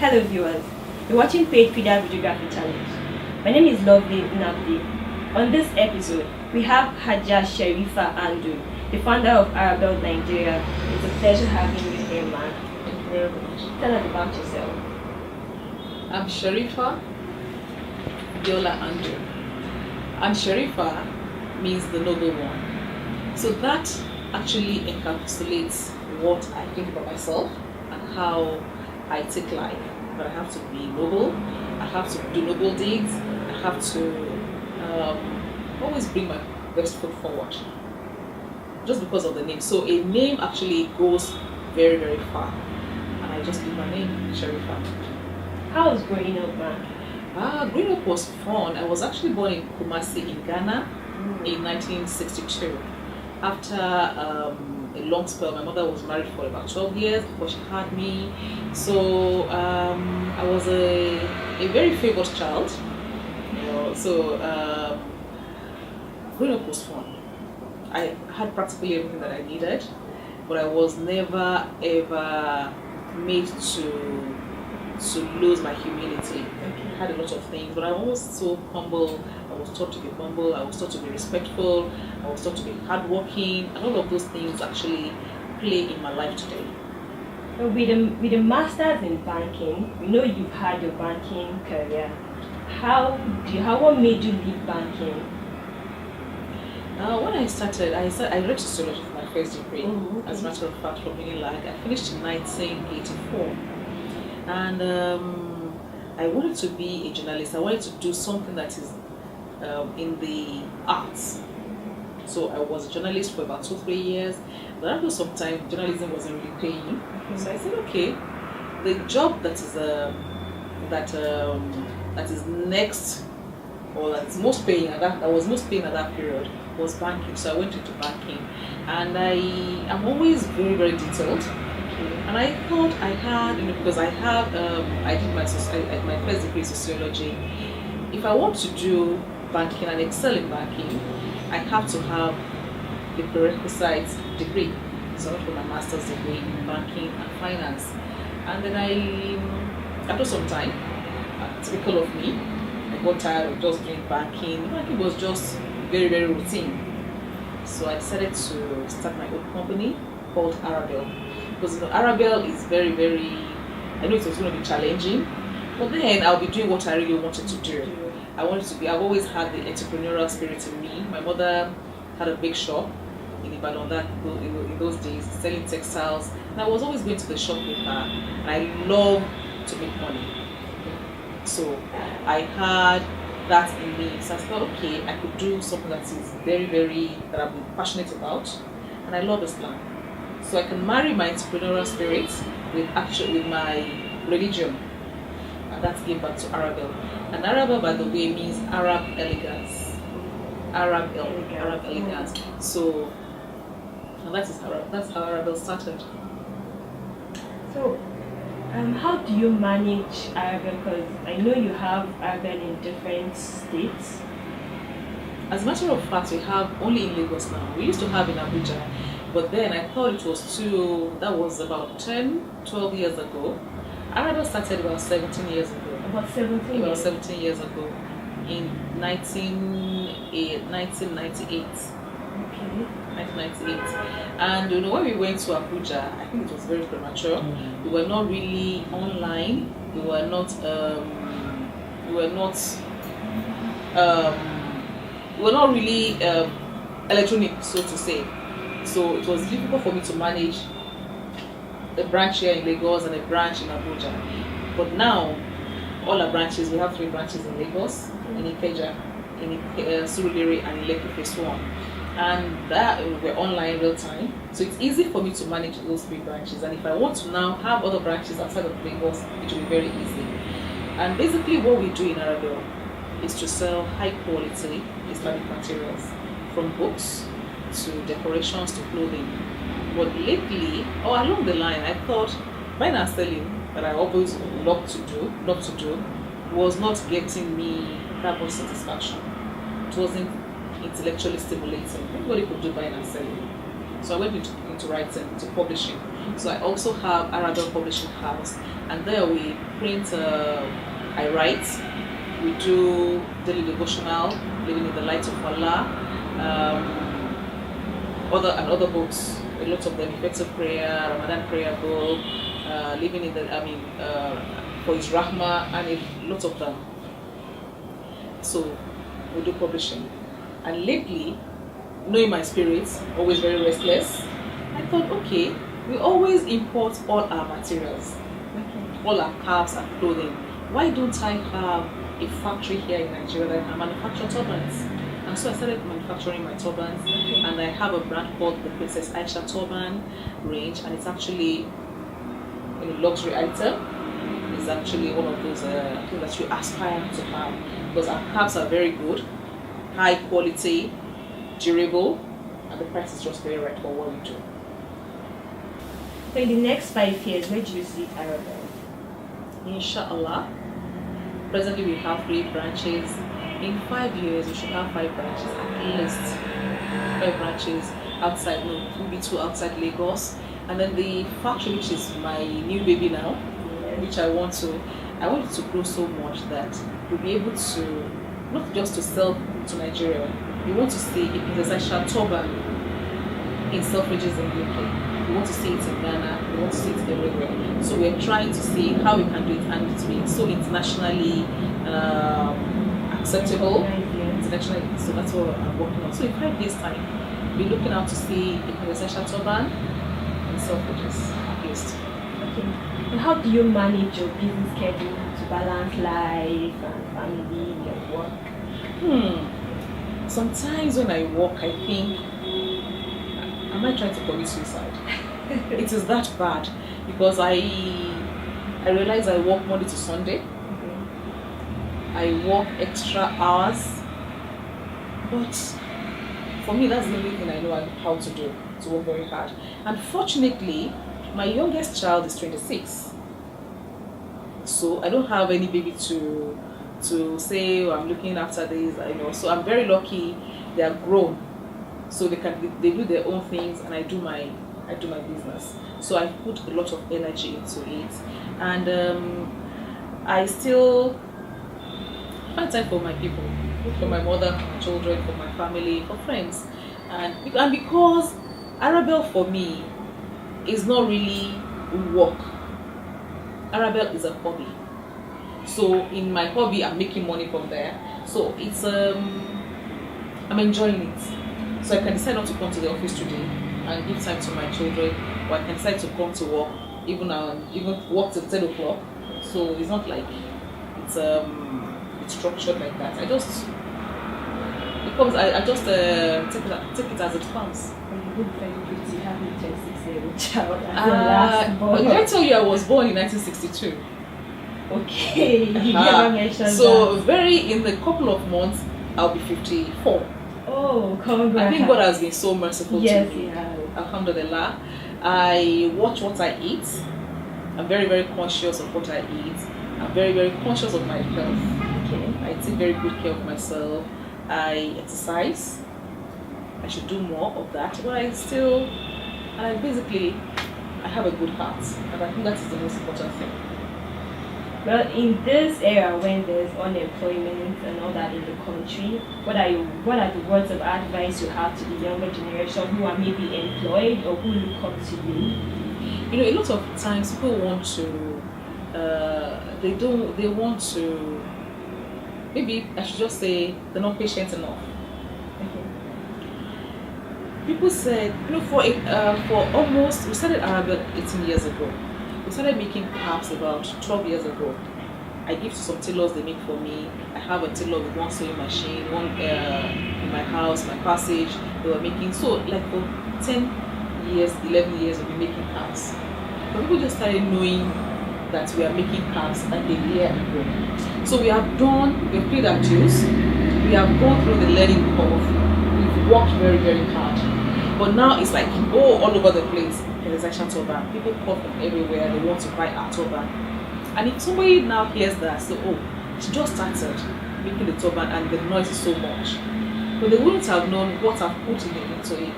Hello viewers, you're watching PagePedia Videography Challenge. My name is Lovely Nabdi. On this episode, we have Shareefah Andu, the founder of Arabel Nigeria. It's a pleasure having you here, man. Thank you very much. Tell us about yourself. I'm Shareefah Abiola Andu. And Shareefah means the noble one. So that actually encapsulates what I think about myself and how I take life. But I have to be noble, I have to do noble deeds, I have to always bring my best foot forward. Just because of the name. So a name actually goes very, very far. And I just picked my name, Shareefah. How was growing up, man? Growing up was fun. I was actually born in Kumasi in Ghana in 1962. After a long spell, my mother was married for about 12 years before she had me. So I was a very favored child. So growing up was fun. I had practically everything that I needed, but I was never ever made to lose my humility. I had a lot of things, but I was so humble. I was taught to be humble, I was taught to be respectful, I was taught to be hardworking, and all of those things actually play in my life today. So with a master's in banking, we know you've had your banking career. What made you leave banking? When I started, I read sociology for my first degree. As a matter of fact, from Unilag. I finished in 1984. And I wanted to be a journalist. I wanted to do something that is in the arts. So I was a journalist for about 2-3 years. But after some time, journalism wasn't really paying. So I said, okay, the job that is next, or that's most paying that was most paying at that period, was banking. So I went into banking, and I am always very, very detailed. And I thought I had, because I did my first degree in sociology. If I want to do banking and excel in banking, I have to have the prerequisite degree. So I went for my master's degree in banking and finance. And then after some time, typical of me, I got tired of just doing banking. Banking was just very, very routine. So I decided to start my own company called Arabel. Because Arabel is very, very, I know it was going to be challenging, but then I'll be doing what I really wanted to do. I've always had the entrepreneurial spirit in me. My mother had a big shop in Ibadan in those days, selling textiles, and I was always going to the shop with her, and I love to make money. So I had that in me. So I thought, okay, I could do something that is very, very, that I'm passionate about, and I love Islam. So I can marry my entrepreneurial spirit with my religion, and that gave back to Arabel. And Arabel, by the way, means Arab elegance. Arab elegance. So, and that's how Arabel started. So, how do you manage Arabel? Because I know you have Arabel in different states. As a matter of fact, we have only in Lagos now. We used to have in Abuja. But then I thought it was that was about 10-12 years ago. Arabel started about 17 years ago. About 17 About years? 17 years ago, in 1998. Okay. 1998. And when we went to Abuja, I think it was very premature. We were not really online. We were not really electronic, so to say. So it was difficult for me to manage a branch here in Lagos and a branch in Abuja. But now, all our branches, we have 3 branches in Lagos, in Ikeja, in Surulere, and in Lekki Phase 1. And that we're online real time. So it's easy for me to manage those 3 branches. And if I want to now have other branches outside of Lagos, it will be very easy. And basically what we do in Arabel is to sell high quality Islamic materials, from books to decorations to clothing. But lately, or along the line, I thought buying and selling that I always loved to do, was not getting me that much satisfaction. It wasn't intellectually stimulating. Everybody could do buying and selling. So I went into writing, into publishing. So I also have Arabel Publishing House, and there we print. I write. We do daily devotional, living in the light of Allah, other books. A lot of them, effective prayer, Ramadan prayer book, living in the. For His Rahmah, and a lot of them. So we do publishing, and lately, knowing my spirit, always very restless, I thought, okay, we always import all our materials, all our caps and clothing. Why don't I have a factory here in Nigeria that can manufacture turbans? And so I started manufacturing my turbans, and I have a brand called the Princess Aisha Turban range, and it's actually a luxury item. It's actually one of those things that you aspire to have, because our caps are very good, high quality, durable, and the price is just very right for what we do. So in the next 5 years, where do you see Arabel? Inshallah. Presently we have 3 branches. In 5 years we should have 5 branches, at least 5 branches outside, maybe 2 outside Lagos, and then the factory, which is my new baby now, which I want it to grow so much that we'll be able to, not just to sell to Nigeria. We want to see a Princess Aisha turban in Selfridges in UK. We want to see it in Ghana. We want to see it everywhere. So we're trying to see how we can do it, and it's been so internationally acceptable. Internationally, so that's what I'm working on. So in 5 years' time, we're looking out to see a Princess Aisha turban in Selfridges at least. Okay. And how do you manage your busy schedule to balance life and family and work? Sometimes when I walk, I think, am I trying to commit suicide? It is that bad, because I realize I work Monday to Sunday. I work extra hours, but for me that's the only thing I know how to do, to work very hard. Unfortunately, my youngest child is 26, so I don't have any baby to say, I'm looking after this, so I'm very lucky. They are grown, so they do their own things, and I do my business. So I put a lot of energy into it, and I still find time for my people, for my mother, for my children, for my family, for friends, and because Arabel for me is not really work. Arabel is a hobby. So in my hobby, I'm making money from there. So it's I'm enjoying it. So I can decide not to come to the office today and give time to my children, or I can decide to come to work even work till 10 o'clock. So it's not like it's structured like that. I just take it as it comes. You have a 26-year-old child. Did I tell you I was born in 1962? Okay, you never mentioned so that. in a couple of months, I'll be 54. Oh, congrats. I think God has been so merciful to me. Yes, He has. Alhamdulillah. I watch what I eat. I'm very, very conscious of what I eat. I'm very, very conscious of my health. Okay. I take very good care of myself. I exercise. I should do more of that, but I have a good heart, and I think that is the most important thing. Well, in this era when there's unemployment and all that in the country, what are the words of advice you have to the younger generation who are maybe employed or who look up to you? A lot of times people want to, they want to, maybe I should just say they're not patient enough. People said, for almost, we started Arabel 18 years ago. We started making caps about 12 years ago. I give to some tailors, they make for me. I have a tailor with one sewing machine, one in my house, my passage, they were making. So like for 10 years, 11 years, we've been making caps. But people just started knowing that we are making caps like a year ago. So we've paid our dues, we have gone through the learning curve, we've worked very, very hard. But now it's like, all over the place. There's a turban. People come from everywhere, they want to buy our turban. And if somebody now hears that, so, she just started making the turban and the noise is so much. But they wouldn't have known what I've put into it.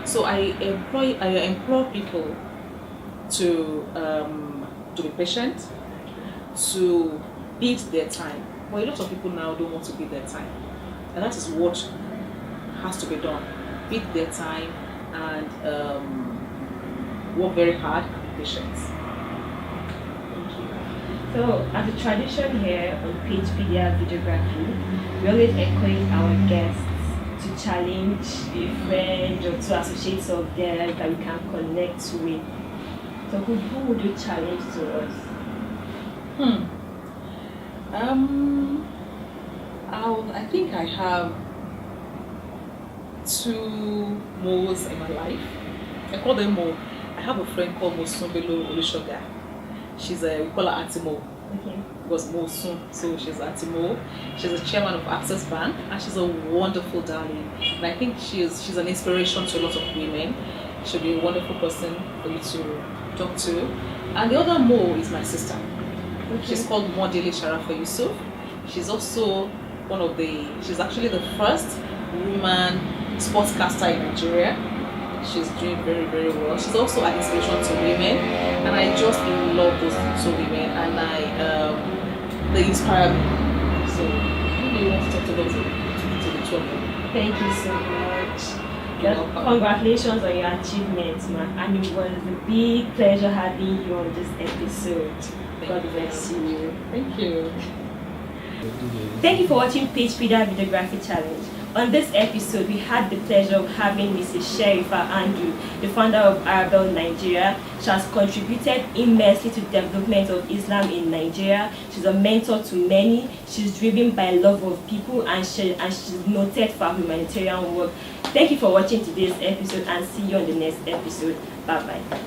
So I implore people to be patient, to beat their time. But a lot of people now don't want to beat their time, and that is what has to be done. Beat their time and work very hard and be patient. Thank you. So, as a tradition here on PagePedia Videography, we always encourage our guests to challenge a friend or two associates of theirs that we can connect with. So, who would you challenge to us? I think I have two moles in my life. I call them Mo. I have a friend called Mosumbelo Olushoga. She's we call her Auntie Mo. Okay. Because Mo Sun, so she's Auntie Mo. She's a chairman of Access Bank, and she's a wonderful darling. And I think she's an inspiration to a lot of women. She'll be a wonderful person for you to talk to. And the other Mo is my sister. Okay. She's called Modeli Shareefah Yusuf. She's also she's actually the first woman sportscaster in Nigeria. She's doing very, very well. She's also an inspiration to women, and I just love those two women, and they inspire me. So, who do you want to talk to the two of them? Thank you so much. You're welcome. Congratulations on your achievements, man. And it was a big pleasure having you on this episode. God bless you. Thank you. Thank you for watching PagePedia Videography Challenge. On this episode, we had the pleasure of having Mrs. Shareefah Andu, the founder of Arabel Nigeria. She has contributed immensely to the development of Islam in Nigeria. She's a mentor to many. She's driven by love of people, and she's noted for humanitarian work. Thank you for watching today's episode, and see you on the next episode. Bye-bye.